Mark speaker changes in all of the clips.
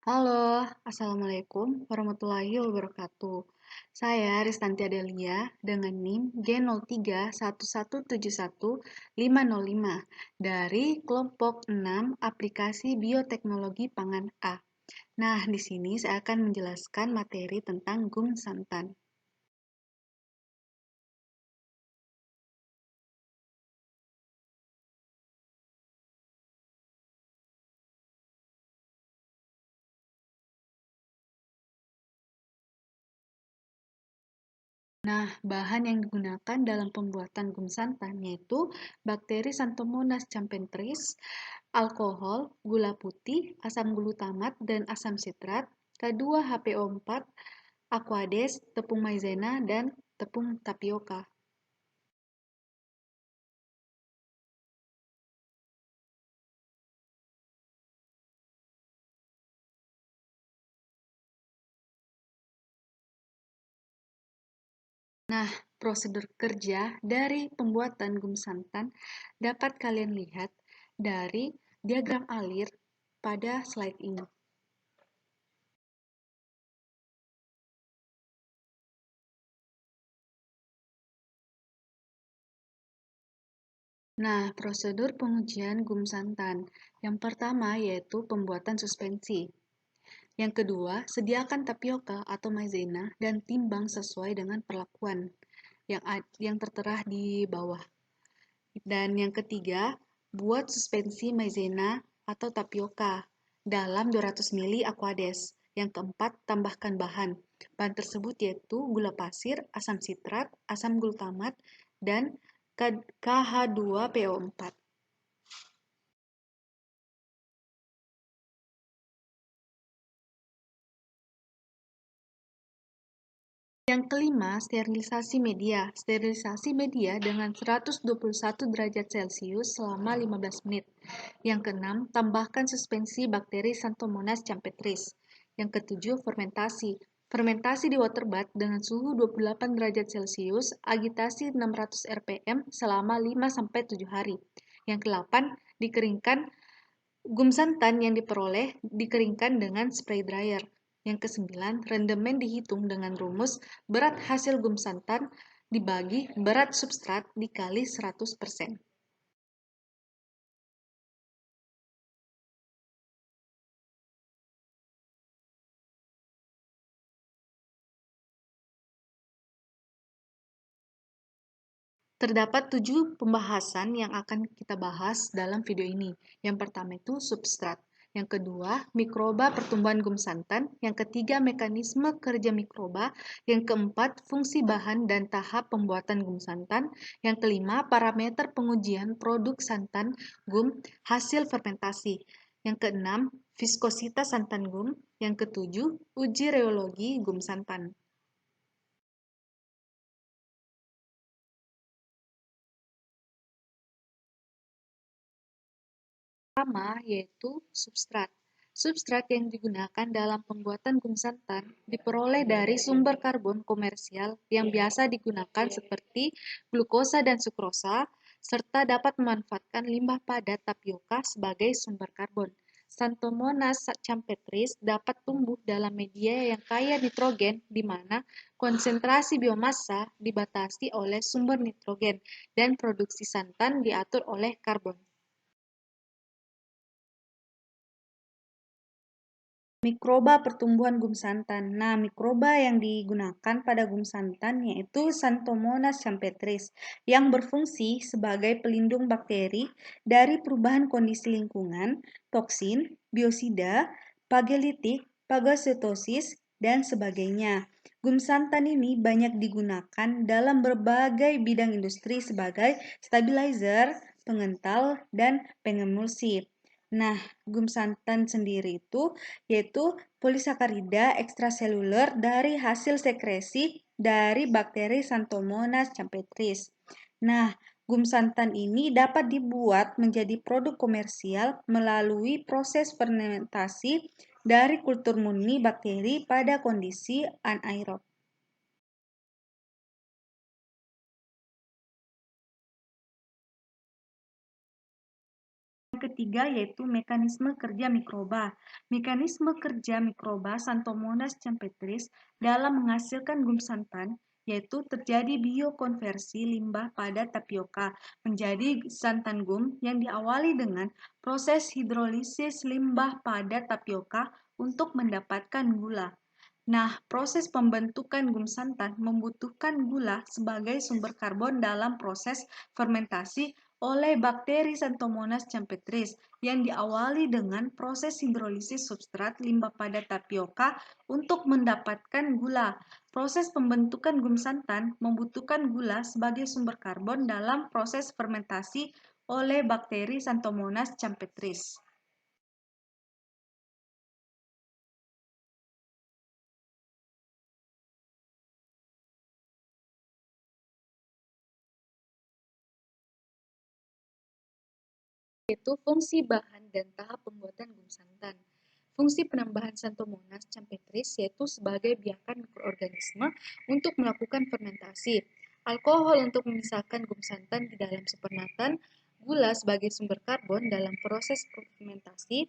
Speaker 1: Halo, Assalamualaikum warahmatullahi wabarakatuh. Saya Ristanti Adelia dengan NIM G0311711505 dari kelompok 6 aplikasi bioteknologi pangan A. Nah, di sini saya akan menjelaskan materi tentang gum santan. Nah, bahan yang digunakan dalam pembuatan gum santan yaitu bakteri Xanthomonas campestris, alkohol, gula putih, asam glutamat, dan asam sitrat, K2HPO4, aquades, tepung maizena, dan tepung tapioka. Nah, prosedur kerja dari pembuatan gum santan dapat kalian lihat dari diagram alir pada slide ini. Nah, prosedur pengujian gum santan. Yang pertama yaitu pembuatan suspensi. Yang kedua, sediakan tapioka atau maizena dan timbang sesuai dengan perlakuan yang tertera di bawah. Dan yang ketiga, buat suspensi maizena atau tapioka dalam 200 ml aquades. Yang keempat, tambahkan bahan. Bahan tersebut yaitu gula pasir, asam sitrat, asam glutamat, dan KH2PO4. Yang kelima, sterilisasi media. Sterilisasi media dengan 121 derajat Celcius selama 15 menit. Yang keenam, tambahkan suspensi bakteri Xanthomonas campestris. Yang ketujuh, fermentasi. Fermentasi di water bath dengan suhu 28 derajat Celcius, agitasi 600 rpm selama 5-7 hari. Yang kedelapan, dikeringkan. Gum santan yang diperoleh dikeringkan dengan spray dryer. Yang kesembilan, rendemen dihitung dengan rumus berat hasil gum santan dibagi berat substrat dikali 100%. Terdapat 7 pembahasan yang akan kita bahas dalam video ini. Yang pertama itu substrat. Yang kedua, mikroba pertumbuhan gum santan. Yang ketiga, mekanisme kerja mikroba. Yang keempat, fungsi bahan dan tahap pembuatan gum santan. Yang kelima, parameter pengujian produk santan gum hasil fermentasi. Yang keenam, viskositas santan gum. Yang ketujuh, uji reologi gum santan. Pertama, yaitu substrat. Substrat yang digunakan dalam pembuatan gum santan diperoleh dari sumber karbon komersial yang biasa digunakan seperti glukosa dan sukrosa, serta dapat memanfaatkan limbah padat tapioka sebagai sumber karbon. Xanthomonas campestris dapat tumbuh dalam media yang kaya nitrogen di mana konsentrasi biomassa dibatasi oleh sumber nitrogen dan produksi santan diatur oleh karbon. Mikroba pertumbuhan gum santan. Nah, mikroba yang digunakan pada gum santan yaitu Xanthomonas campestris yang berfungsi sebagai pelindung bakteri dari perubahan kondisi lingkungan, toksin, biosida, pagelitik, pagositosis, dan sebagainya. Gum santan ini banyak digunakan dalam berbagai bidang industri sebagai stabilizer, pengental, dan pengemulsi. Nah, gum santan sendiri itu yaitu polisakarida ekstraseluler dari hasil sekresi dari bakteri Xanthomonas campestris. Nah, gum santan ini dapat dibuat menjadi produk komersial melalui proses fermentasi dari kultur murni bakteri pada kondisi anaerob. ketiga yaitu mekanisme kerja mikroba. Mekanisme kerja mikroba Xanthomonas champetris dalam menghasilkan gum santan yaitu terjadi biokonversi limbah pada tapioka menjadi santan gum yang diawali dengan proses hidrolisis limbah pada tapioka untuk mendapatkan gula. Nah, proses pembentukan gum santan membutuhkan gula sebagai sumber karbon dalam proses fermentasi oleh bakteri Xanthomonas champetris yang diawali dengan proses hidrolisis substrat limbah pada tapioka untuk mendapatkan gula. Proses pembentukan gum santan membutuhkan gula sebagai sumber karbon dalam proses fermentasi oleh bakteri Xanthomonas champetris.
Speaker 2: Yaitu fungsi bahan dan tahap pembuatan gum santan. Fungsi penambahan Xanthomonas champetris yaitu sebagai biakan mikroorganisme untuk melakukan fermentasi, alkohol untuk memisahkan gum santan di dalam supernatant, gula sebagai sumber karbon dalam proses fermentasi,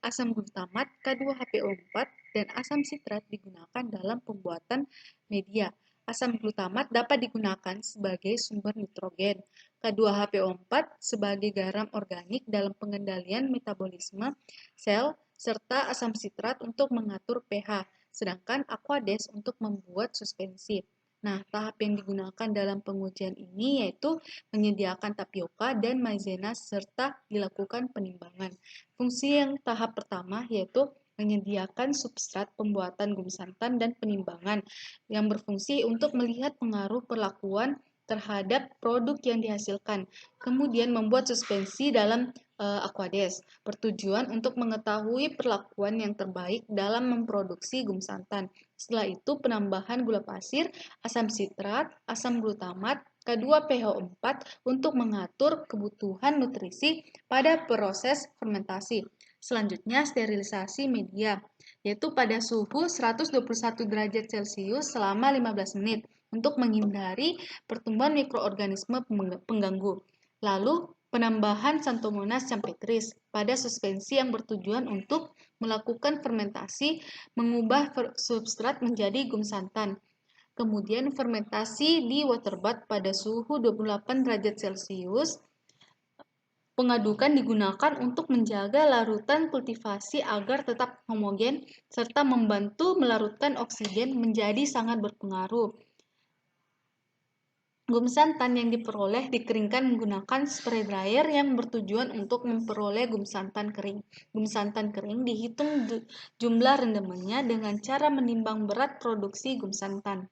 Speaker 2: asam glutamat, K2HPO4, dan asam sitrat digunakan dalam pembuatan media. Asam glutamat dapat digunakan sebagai sumber nitrogen, K2HPO4 sebagai garam organik dalam pengendalian metabolisme sel, serta asam sitrat untuk mengatur pH, sedangkan Aquades untuk membuat suspensi. Nah, tahap yang digunakan dalam pengujian ini yaitu menyediakan tapioka dan maizena serta dilakukan penimbangan. Fungsi yang tahap pertama yaitu menyediakan substrat pembuatan gum santan dan penimbangan yang berfungsi untuk melihat pengaruh perlakuan terhadap produk yang dihasilkan, kemudian membuat suspensi dalam Aquades, bertujuan untuk mengetahui perlakuan yang terbaik dalam memproduksi gum santan. Setelah itu penambahan gula pasir, asam sitrat, asam glutamat, K2PH4 untuk mengatur kebutuhan nutrisi pada proses fermentasi. Selanjutnya sterilisasi media, yaitu pada suhu 121 derajat Celcius selama 15 menit untuk menghindari pertumbuhan mikroorganisme pengganggu. Lalu penambahan Xanthomonas champetris pada suspensi yang bertujuan untuk melakukan fermentasi mengubah substrat menjadi gum santan. Kemudian fermentasi di water bath pada suhu 28 derajat Celcius. Pengadukan digunakan untuk menjaga larutan kultivasi agar tetap homogen serta membantu melarutkan oksigen menjadi sangat berpengaruh. Gum santan yang diperoleh dikeringkan menggunakan spray dryer yang bertujuan untuk memperoleh gum santan kering. Gum santan kering dihitung jumlah rendemennya dengan cara menimbang berat produksi gum santan.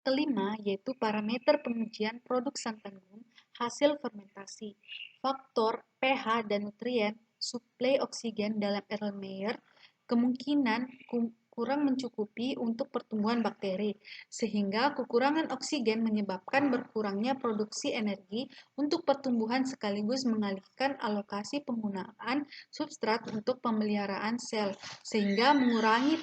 Speaker 2: Kelima, yaitu parameter pengujian produk santan gum hasil fermentasi. Faktor pH dan nutrien, suplai oksigen dalam Erlenmeyer, kemungkinan kurang mencukupi untuk pertumbuhan bakteri, sehingga kekurangan oksigen menyebabkan berkurangnya produksi energi untuk pertumbuhan sekaligus mengalihkan alokasi penggunaan substrat untuk pemeliharaan sel, sehingga mengurangi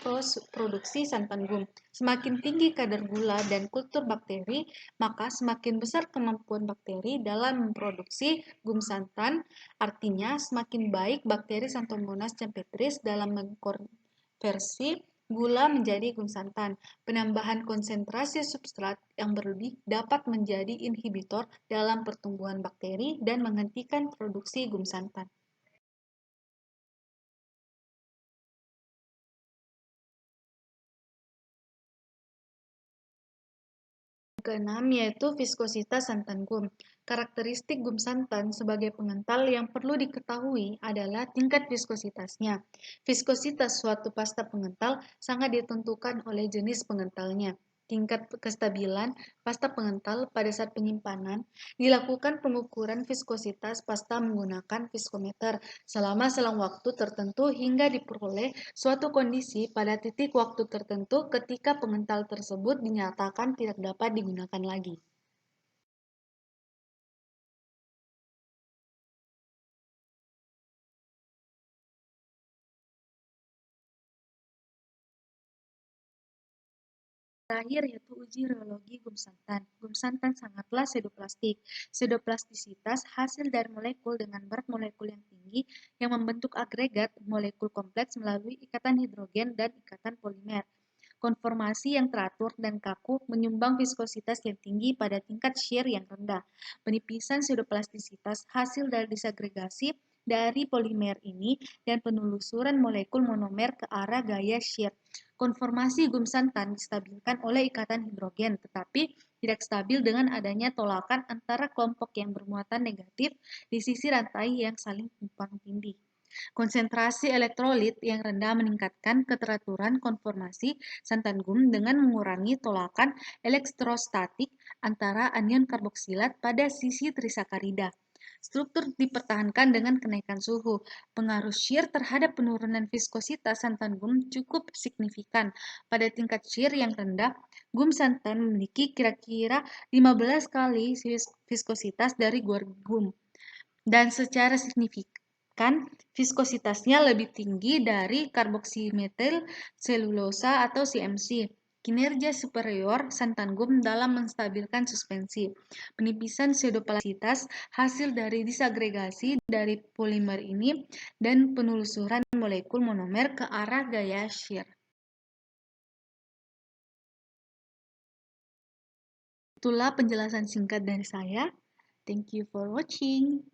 Speaker 2: produksi santan gum. Semakin tinggi kadar gula dan kultur bakteri, maka semakin besar kemampuan bakteri dalam memproduksi gum santan. Artinya, semakin baik bakteri Xanthomonas champetris dalam mengkonversi gula menjadi gum santan. Penambahan konsentrasi substrat yang berlebih dapat menjadi inhibitor dalam pertumbuhan bakteri dan menghentikan produksi gum santan. Keenam yaitu viskositas santan gum. Karakteristik gum santan sebagai pengental yang perlu diketahui adalah tingkat viskositasnya. Viskositas suatu pasta pengental sangat ditentukan oleh jenis pengentalnya. Tingkat kestabilan pasta pengental pada saat penyimpanan dilakukan pengukuran viskositas pasta menggunakan viskometer selama selang waktu tertentu hingga diperoleh suatu kondisi pada titik waktu tertentu ketika pengental tersebut dinyatakan tidak dapat digunakan lagi. Terakhir yaitu uji reologi gumsantan. Gumsantan sangatlah pseudoplastik. Pseudoplastisitas hasil dari molekul dengan berat molekul yang tinggi yang membentuk agregat molekul kompleks melalui ikatan hidrogen dan ikatan polimer. Konformasi yang teratur dan kaku menyumbang viskositas yang tinggi pada tingkat shear yang rendah. Penipisan pseudoplastisitas hasil dari disagregasi dari polimer ini dan penelusuran molekul monomer ke arah gaya shear. Konformasi gumsantan distabilkan oleh ikatan hidrogen, tetapi tidak stabil dengan adanya tolakan antara kelompok yang bermuatan negatif di sisi rantai yang saling tumpang tindih. Konsentrasi elektrolit yang rendah meningkatkan keteraturan konformasi santan gum dengan mengurangi tolakan elektrostatik antara anion karboksilat pada sisi trisakarida. Struktur dipertahankan dengan kenaikan suhu. Pengaruh shear terhadap penurunan viskositas santan gum cukup signifikan. Pada tingkat shear yang rendah, gum santan memiliki kira-kira 15 kali viskositas dari gum dan secara signifikan viskositasnya lebih tinggi dari karboksimetil selulosa atau CMC. Kinerja superior santan gum dalam menstabilkan suspensi. Penipisan pseudoplastisitas hasil dari disagregasi dari polimer ini dan penelusuran molekul monomer ke arah gaya shear. Itulah penjelasan singkat dari saya. Thank you for watching.